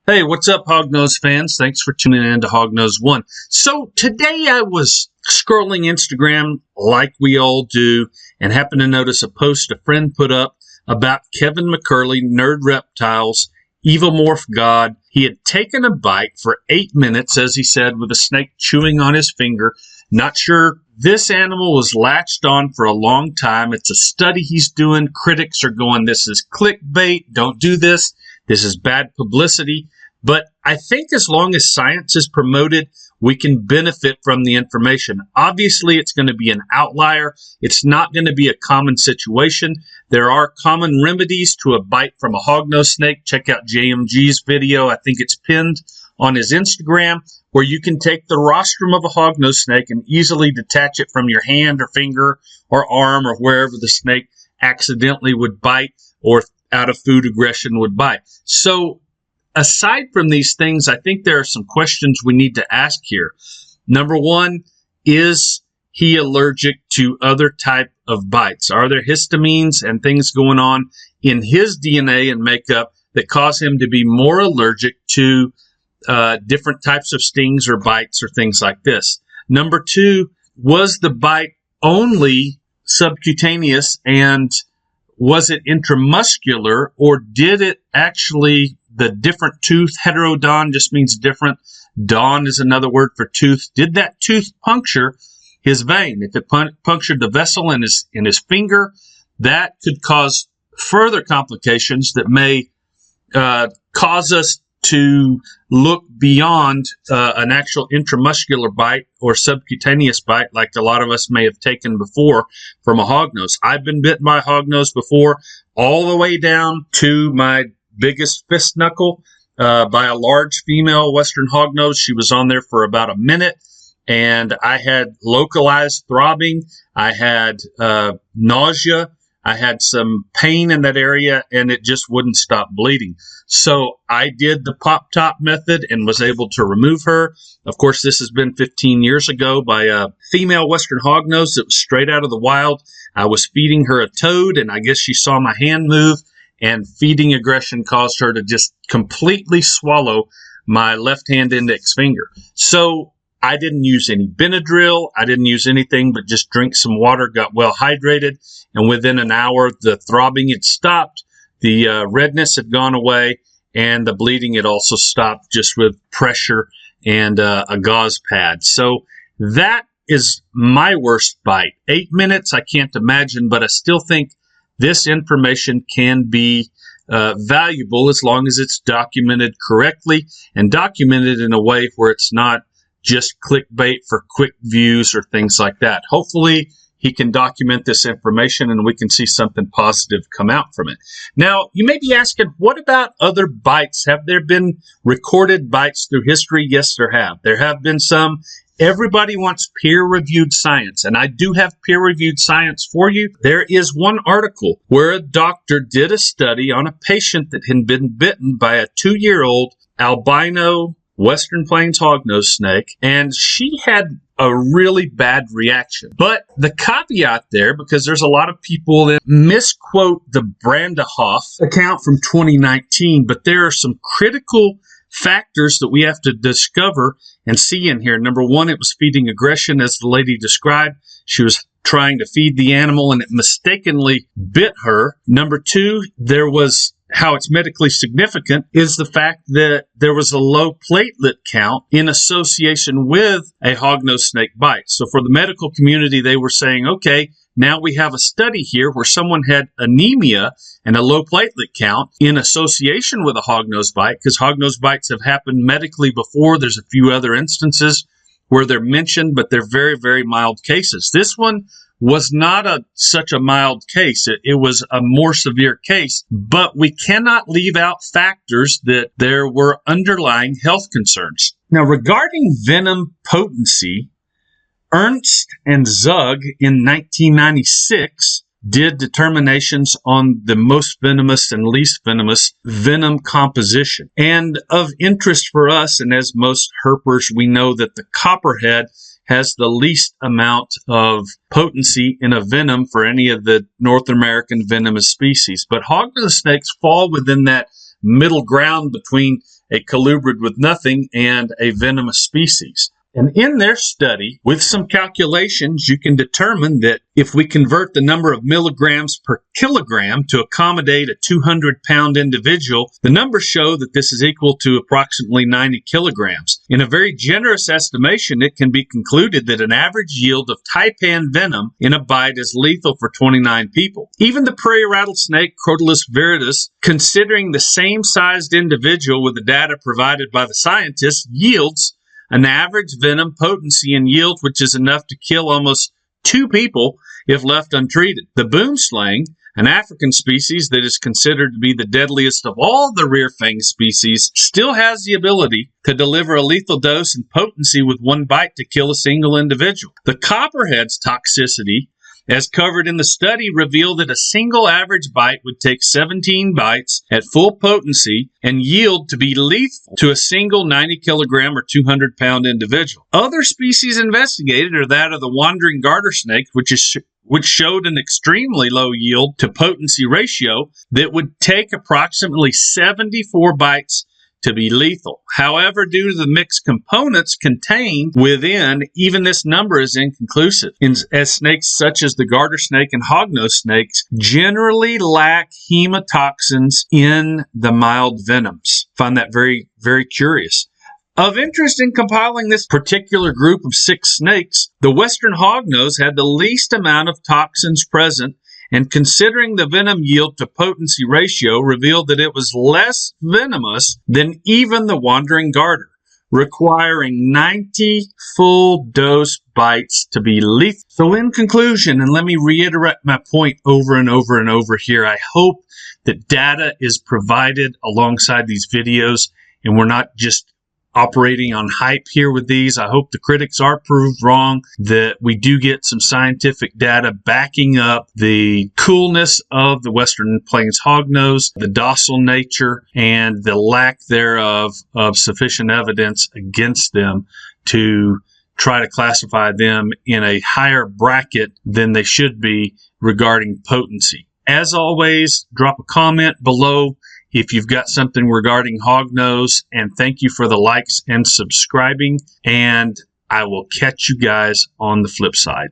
Hey, what's up, Hognose fans? Thanks for tuning in to Hognose 1. So today I was scrolling Instagram like we all do and happened to notice a post a friend put up about Kevin McCurley, NERD Reptiles, Evomorph God. He had taken a bite for 8 minutes, as he said, with a snake chewing on his finger. Not sure. This animal was latched on for a long time. It's a study he's doing. Critics are going, this is clickbait. Don't do this. This is bad publicity. But I think as long as science is promoted, we can benefit from the information. Obviously, it's going to be an outlier. It's not going to be a common situation. There are common remedies to a bite from a hognose snake. Check out JMG's video. I think it's pinned on his Instagram, where you can take the rostrum of a hognose snake and easily detach it from your hand or finger or arm or wherever the snake accidentally would bite or out of food aggression would bite. So aside from these things, I think there are some questions we need to ask here. Number one, is he allergic to other type of bites? Are there histamines and things going on in his DNA and makeup that cause him to be more allergic to different types of stings or bites or things like this? Number two, was the bite only subcutaneous, and was it intramuscular, or did it actually, the different tooth, heterodon just means different, don is another word for tooth, did that tooth puncture his vein? If it punctured the vessel in his finger, that could cause further complications that may cause us to look beyond an actual intramuscular bite or subcutaneous bite like a lot of us may have taken before from a hognose. I've been bitten by a hognose before, all the way down to my biggest fist knuckle by a large female western hognose. She was on there for about a minute, and I had localized throbbing. I had nausea. I had some pain in that area, and it just wouldn't stop bleeding. So I did the pop-top method and was able to remove her. Of course, this has been 15 years ago by a female western hognose that was straight out of the wild. I was feeding her a toad, and I guess she saw my hand move, and feeding aggression caused her to just completely swallow my left hand index finger. So I didn't use any Benadryl. I didn't use anything but just drink some water, got well hydrated, and within an hour, the throbbing had stopped, the redness had gone away, and the bleeding had also stopped just with pressure and a gauze pad. So that is my worst bite. 8 minutes, I can't imagine, but I still think this information can be valuable as long as it's documented correctly and documented in a way where it's not just clickbait for quick views or things like that. Hopefully, he can document this information and we can see something positive come out from it. Now, you may be asking, what about other bites? Have there been recorded bites through history? Yes, there have. There have been some. Everybody wants peer-reviewed science, and I do have peer-reviewed science for you. There is one article where a doctor did a study on a patient that had been bitten by a 2-year-old albino Western Plains hognose snake, and she had a really bad reaction. But the caveat there, because there's a lot of people that misquote the Brandehoff account from 2019, but there are some critical factors that we have to discover and see in here. Number one, it was feeding aggression, as the lady described. She was trying to feed the animal and it mistakenly bit her. Number two, there was how it's medically significant is the fact that there was a low platelet count in association with a hognose snake bite. So for the medical community, they were saying, okay, now we have a study here where someone had anemia and a low platelet count in association with a hognose bite, because hognose bites have happened medically before. There's a few other instances where they're mentioned, but they're very, very mild cases. This one was not such a mild case. It was a more severe case, but we cannot leave out factors that there were underlying health concerns. Now, regarding venom potency, Ernst and Zug in 1996 did determinations on the most venomous and least venomous venom composition. And of interest for us, and as most herpers, we know that the copperhead has the least amount of potency in a venom for any of the North American venomous species. But hognose snakes fall within that middle ground between a colubrid with nothing and a venomous species. And in their study, with some calculations, you can determine that if we convert the number of milligrams per kilogram to accommodate a 200-pound individual, the numbers show that this is equal to approximately 90 kilograms. In a very generous estimation, it can be concluded that an average yield of taipan venom in a bite is lethal for 29 people. Even the prairie rattlesnake, Crotalus viridis, considering the same sized individual with the data provided by the scientists, yields an average venom potency and yield which is enough to kill almost 2 people if left untreated. The boomslang, an African species that is considered to be the deadliest of all the rear-fanged species, still has the ability to deliver a lethal dose and potency with one bite to kill a single individual. The copperhead's toxicity, as covered in the study, revealed that a single average bite would take 17 bites at full potency and yield to be lethal to a single 90 kilogram or 200-pound individual. Other species investigated are that of the wandering garter snake, which showed an extremely low yield to potency ratio that would take approximately 74 bites to be lethal. However, due to the mixed components contained within, even this number is inconclusive, as snakes such as the garter snake and hognose snakes generally lack hemotoxins in the mild venoms. Find that very, very curious. Of interest in compiling this particular group of 6 snakes, the western hognose had the least amount of toxins present, and considering the venom yield to potency ratio, revealed that it was less venomous than even the wandering garter, requiring 90 full dose bites to be lethal. So in conclusion, and let me reiterate my point over and over and over here, I hope that data is provided alongside these videos and we're not just operating on hype here with these. I hope the critics are proved wrong, that we do get some scientific data backing up the coolness of the Western Plains hognose, the docile nature, and the lack thereof of sufficient evidence against them to try to classify them in a higher bracket than they should be regarding potency. As always, drop a comment below if you've got something regarding hognose, and thank you for the likes and subscribing, and I will catch you guys on the flip side.